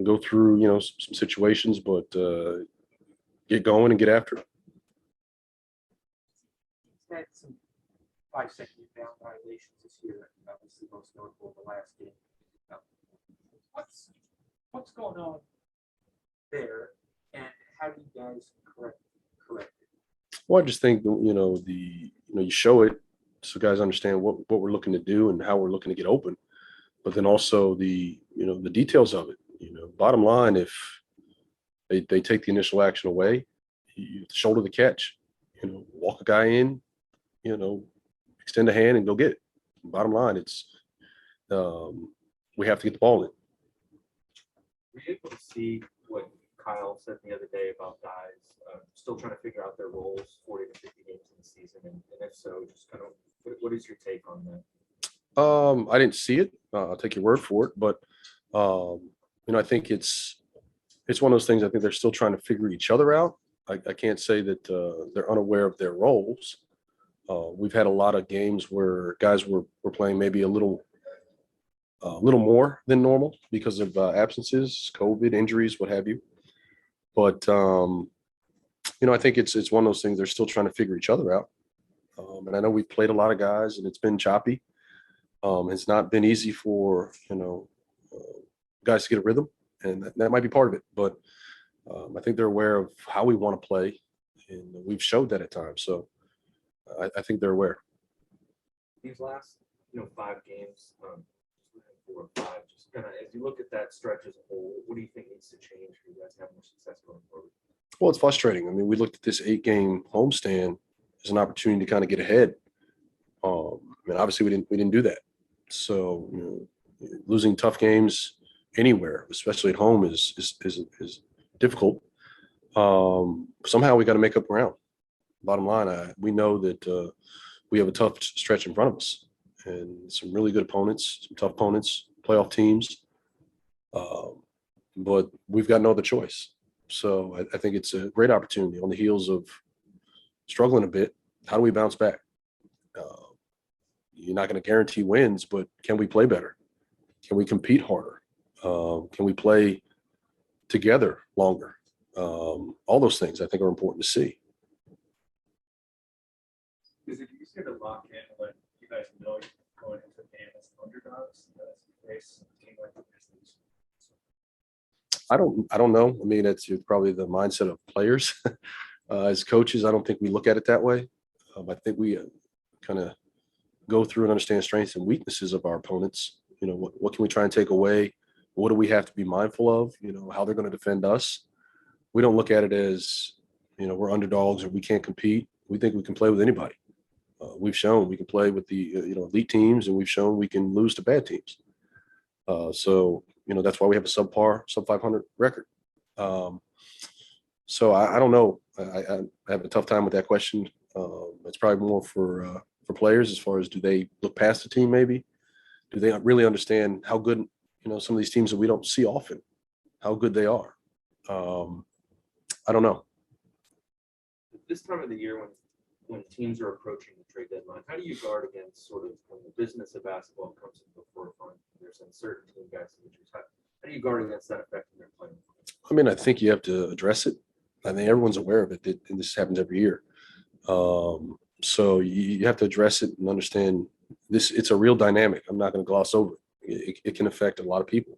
go through, some situations, but get going and get after it. He's had some 5-second down violations this year, obviously most notable in the last game. Uh, what's going on there, and how do you guys correct it? Well, I just think, you show it so guys understand what we're looking to do and how we're looking to get open, but then also the details of it. Bottom line, if they take the initial action away, you shoulder the catch, walk a guy in, extend a hand and go get it. Bottom line, it's we have to get the ball in. Were you able to see what Kyle said the other day about guys still trying to figure out their roles 40 to 50 games in the season? And if so, just kind of what is your take on that? I didn't see it. I'll take your word for it, but I think it's one of those things. I think they're still trying to figure each other out. I can't say that they're unaware of their roles. We've had a lot of games where guys were playing maybe a little more than normal because of absences, COVID, injuries, what have you. But I think it's one of those things. They're still trying to figure each other out. And I know we've played a lot of guys, and it's been choppy. It's not been easy for guys to get a rhythm, and that might be part of it. But I think they're aware of how we want to play, and we've showed that at times. So I think they're aware. These last 5 games, 4 or 5, just kind of as you look at that stretch as a whole, what do you think needs to change for you guys to have more success going forward? Well, it's frustrating. I mean, we looked at this 8-game homestand as an opportunity to kind of get ahead. Obviously we didn't do that. So losing tough games anywhere, especially at home, is difficult. Somehow we got to make up ground. Bottom line, we know that we have a tough stretch in front of us, and some really good opponents, some tough opponents, playoff teams. But we've got no other choice. So I think it's a great opportunity on the heels of struggling a bit. How do we bounce back? You're not going to guarantee wins, but can we play better? Can we compete harder? Can we play together longer? All those things I think are important to see. Is it easier to lock in when you guys know you're going into the game as underdogs as you face a team like the Pistons? I don't know. I mean, it's probably the mindset of players. As coaches, I don't think we look at it that way. I think we kind of go through and understand strengths and weaknesses of our opponents. What can we try and take away? What do we have to be mindful of? How they're going to defend us. We don't look at it as, we're underdogs or we can't compete. We think we can play with anybody. We've shown we can play with the, elite teams, and we've shown we can lose to bad teams. So that's why we have a sub 500 record. So I don't know. I have a tough time with that question. It's probably more for players as far as, do they look past the team maybe? Do they really understand how good, some of these teams that we don't see often, how good they are? I don't know. This time of the year when teams are approaching the trade deadline, how do you guard against sort of when the business of basketball comes into the forefront? There's uncertainty in guys' futures. How do you guard against that affecting their play? I mean, I think you have to address it. I think everyone's aware of it, and this happens every year. So you have to address it and understand this. It's a real dynamic. I'm not going to gloss over it. It can affect a lot of people.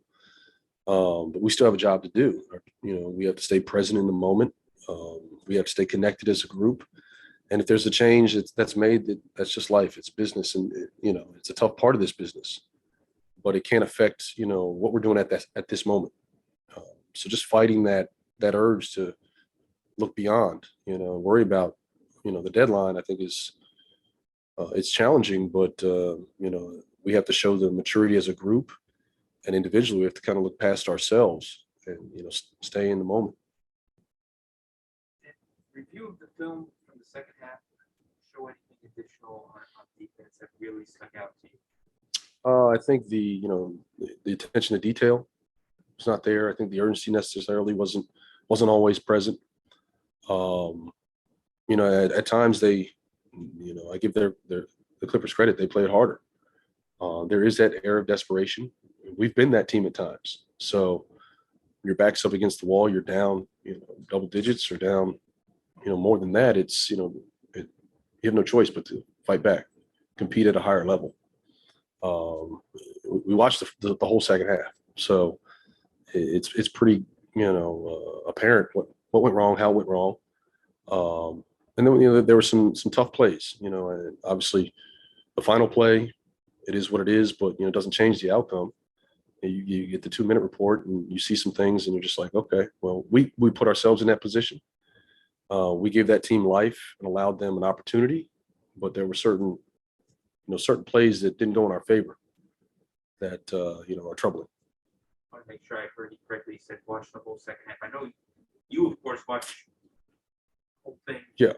But we still have a job to do. We have to stay present in the moment. We have to stay connected as a group. And if there's a change that's made, that's just life. It's business, and it's a tough part of this business. But it can't affect what we're doing at this moment. So just fighting that urge to look beyond, worry about the deadline, I think is it's challenging. But we have to show the maturity as a group, and individually we have to kind of look past ourselves and stay in the moment. Review of the film from the second half show anything additional on defense that really stuck out to you? I think the attention to detail was not there. I think the urgency necessarily wasn't always present. At times they, I give the Clippers credit. They played harder. There is that air of desperation. We've been that team at times. So your back's up against the wall, you're down, double digits or down, more than that. It's, you have no choice but to fight back, compete at a higher level. We watched the whole second half, so it's pretty, apparent what went wrong, how it went wrong. And then, there were some tough plays, and obviously the final play, it is what it is, but, it doesn't change the outcome. You get the 2-minute report and you see some things and you're just like, okay, well, we put ourselves in that position. We gave that team life and allowed them an opportunity, but there were certain plays that didn't go in our favor that, are troubling. I want to make sure I heard you correctly. You said watch the whole second half. I know you, of course, watch the whole thing. Yeah.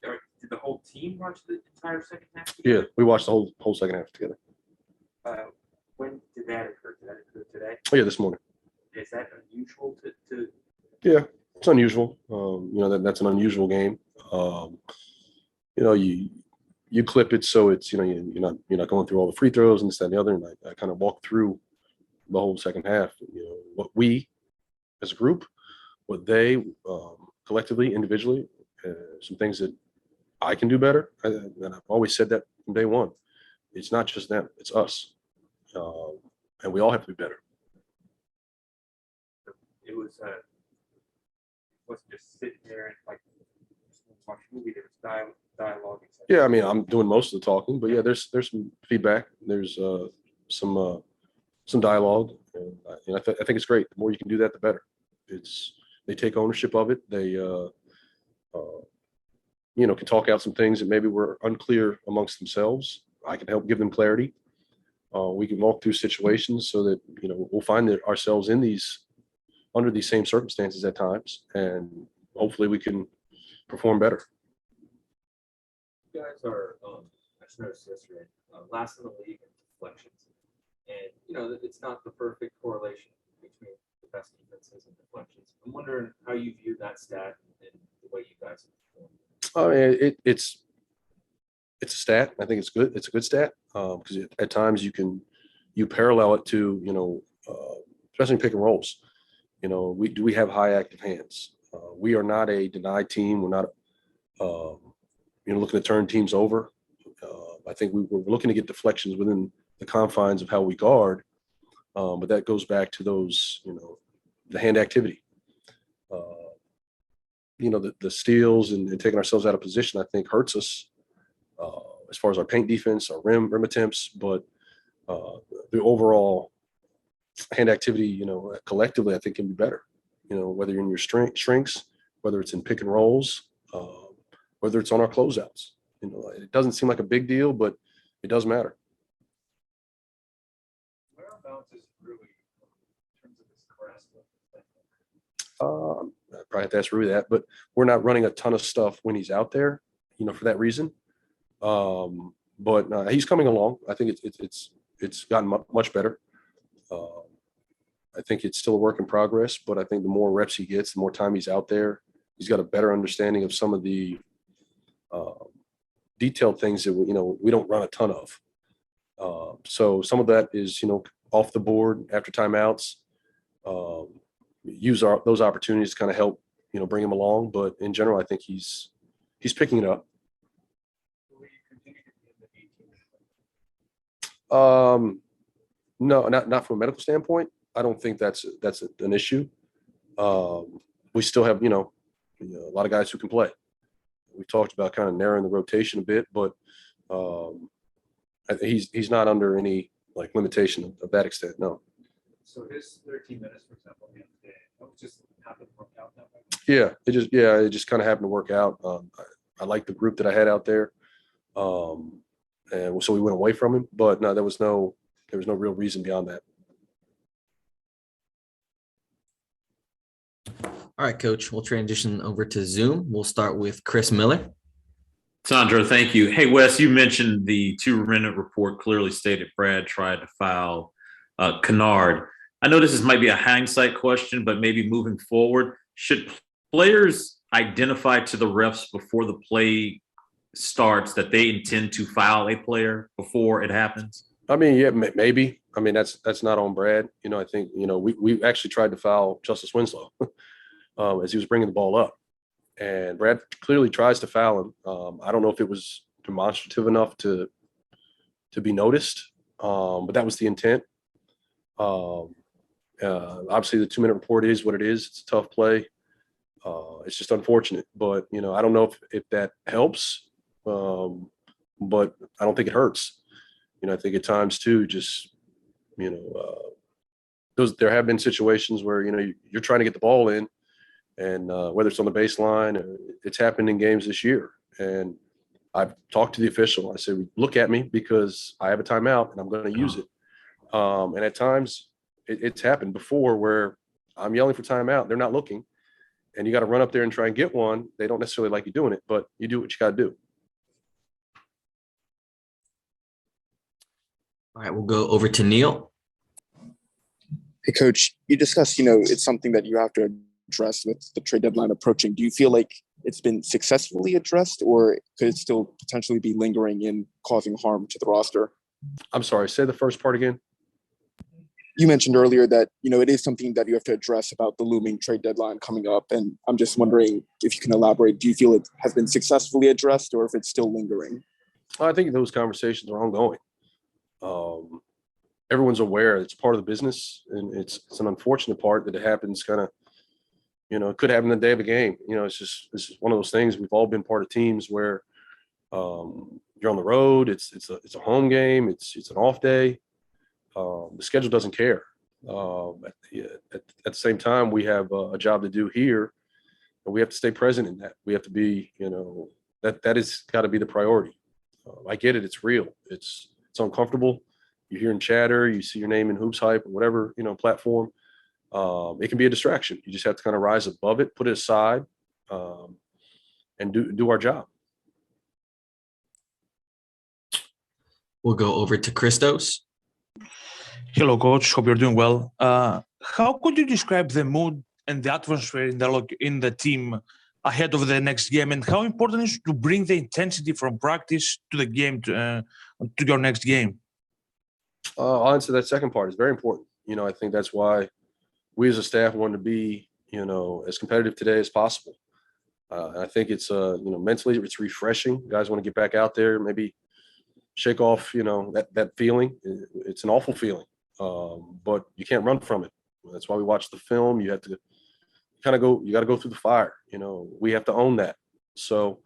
Did the whole team watch the entire second half? Yeah, we watched the whole second half together. When did that occur? Did that occur today? Oh, yeah, this morning. Is that unusual to? Yeah, it's unusual. That's an unusual game. You clip it so it's, you're not going through all the free throws and this, that, and the other. And I kind of walked through the whole second half. What we as a group, what they collectively, individually, some things that I can do better. And I've always said that from day one. It's not just them, it's us. And we all have to be better. It wasn't just sitting there and like watch a movie. There was dialogue. Yeah, I mean, I'm doing most of the talking, but yeah, there's some feedback. There's some dialogue, and I think it's great. The more you can do that, the better. They take ownership of it. They can talk out some things that maybe were unclear amongst themselves. I can help give them clarity. We can walk through situations so that, we'll find ourselves under these same circumstances at times, and hopefully we can perform better. You guys are, I just noticed yesterday, last in the league in deflections. And, it's not the perfect correlation between the best defenses and deflections. I'm wondering how you view that stat and the way you guys perform. I mean, it's a stat. I think it's good. It's a good stat because at times you parallel it to, especially in pick and rolls. We have high active hands. We are not a denied team. We're not, looking to turn teams over. I think we're looking to get deflections within the confines of how we guard. But that goes back to those, the hand activity. The steals and taking ourselves out of position, I think hurts us as far as our paint defense, our rim attempts, but the overall hand activity, collectively, I think can be better. Whether you're in your shrinks, whether it's in pick and rolls, whether it's on our closeouts. It doesn't seem like a big deal, but it does matter. Whereabouts is Rui in terms of his grasp? I probably have to ask Rui that, but we're not running a ton of stuff when he's out there, for that reason. But he's coming along. I think it's gotten much better. I think it's still a work in progress, but I think the more reps he gets, the more time he's out there, he's got a better understanding of some of the detailed things that we don't run a ton of. So some of that is off the board after timeouts. Use those opportunities to kind of help bring him along, but in general, I think he's picking it up. Will you continue to be in the 18? No, not from a medical standpoint. I don't think that's an issue. We still have a lot of guys who can play. We talked about kind of narrowing the rotation a bit, but he's not under any limitation of that extent. No. So his 13 minutes, for example, the other day, that was just happened to work out that way. Yeah, it just kind of happened to work out. I like the group that I had out there, and so we went away from him. But no, there was no real reason beyond that. All right, Coach, we'll transition over to Zoom. We'll start with Chris Miller. Sandro, thank you. Hey, Wes, you mentioned the 2-minute report clearly stated Brad tried to foul Kennard. I know this might be a hindsight question, but maybe moving forward, should players identify to the refs before the play starts that they intend to foul a player before it happens? I mean, yeah, maybe. I mean, that's not on Brad. I think we actually tried to foul Justice Winslow as he was bringing the ball up, and Brad clearly tries to foul him. I don't know if it was demonstrative enough to be noticed, but that was the intent. Um, Obviously, the 2-minute report is what it is. It's a tough play. It's just unfortunate, but I don't know if that helps, but I don't think it hurts. I think at times too, just there have been situations where you're trying to get the ball in, and whether it's on the baseline, it's happened in games this year. And I've talked to the official. I said, look at me because I have a timeout and I'm going to use it. And at times it's happened before where I'm yelling for timeout. They're not looking, and you got to run up there and try and get one. They don't necessarily like you doing it, but you do what you got to do. All right, we'll go over to Neil. Hey, Coach, you discussed, it's something that you have to address with the trade deadline approaching. Do you feel like it's been successfully addressed, or could it still potentially be lingering and causing harm to the roster? I'm sorry, say the first part again. You mentioned earlier that, it is something that you have to address about the looming trade deadline coming up. And I'm just wondering if you can elaborate. Do you feel it has been successfully addressed, or if it's still lingering? I think those conversations are ongoing. Everyone's aware it's part of the business, and it's an unfortunate part that it happens kind of, it could happen the day of a game. It's just one of those things. We've all been part of teams where you're on the road. It's a home game. It's an off day. The schedule doesn't care. At the same time, we have a job to do here, and we have to stay present in that. We have to be, that is got to be the priority. I get it. It's real. It's uncomfortable. You're hearing chatter. You see your name in Hoops Hype or whatever, platform. It can be a distraction. You just have to kind of rise above it, put it aside, and do our job. We'll go over to Christos. Hello, Coach. Hope you're doing well. How could you describe the mood and the atmosphere in the team ahead of the next game, and how important is it to bring the intensity from practice to the game to your next game? I'll answer that second part. It's very important. I think that's why we as a staff want to be, as competitive today as possible. I think it's, mentally it's refreshing. Guys want to get back out there, maybe shake off, that feeling. It's an awful feeling, but you can't run from it. That's why we watch the film. You have to you got to go through the fire. We have to own that. So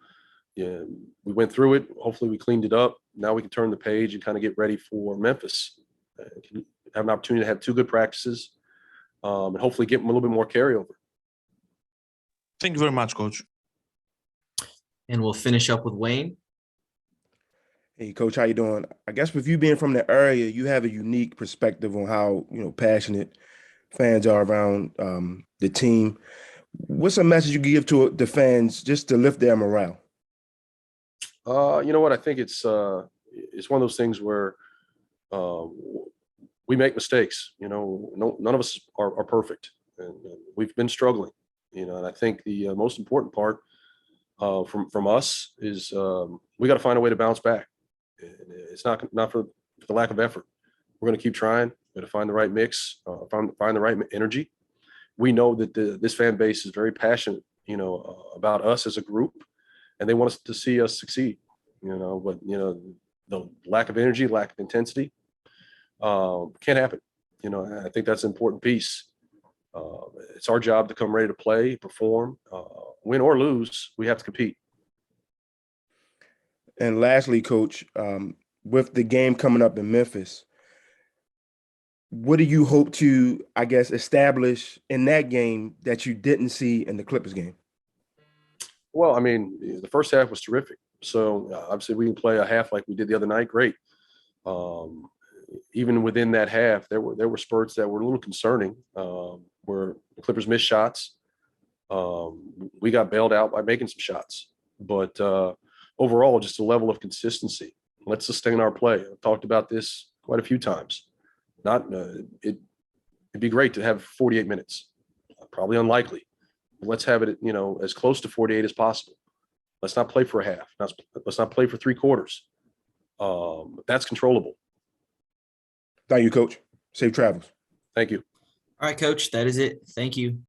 yeah, we went through it. Hopefully we cleaned it up. Now we can turn the page and kind of get ready for Memphis. Have an opportunity to have 2 good practices, and hopefully get a little bit more carryover. Thank you very much, Coach. And we'll finish up with Wayne. Hey, Coach, how you doing? I guess with you being from the area, you have a unique perspective on how, passionate fans are around the team. What's a message you give to the fans just to lift their morale? You know what? I think it's one of those things where we make mistakes. None of us are perfect, and we've been struggling. And I think the most important part from us is we got to find a way to bounce back. And it's not for the lack of effort. We're going to keep trying. We're going to find the right mix, find the right energy. We know that this fan base is very passionate, about us as a group, and they want us to see us succeed. But the lack of energy, lack of intensity, can't happen. I think that's an important piece. It's our job to come ready to play, perform, win or lose. We have to compete. And lastly, Coach, with the game coming up in Memphis, what do you hope to, I guess, establish in that game that you didn't see in the Clippers game? Well, I mean, the first half was terrific. So obviously we can play a half like we did the other night. Great. Even within that half, there were spurts that were a little concerning, where the Clippers missed shots. We got bailed out by making some shots, but overall, just a level of consistency. Let's sustain our play. I've talked about this quite a few times. It'd be great to have 48 minutes. Probably unlikely. But let's have it, as close to 48 as possible. Let's not play for a half. Let's not play for 3 quarters. That's controllable. Thank you, Coach. Safe travels. Thank you. All right, coach, that is it. Thank you.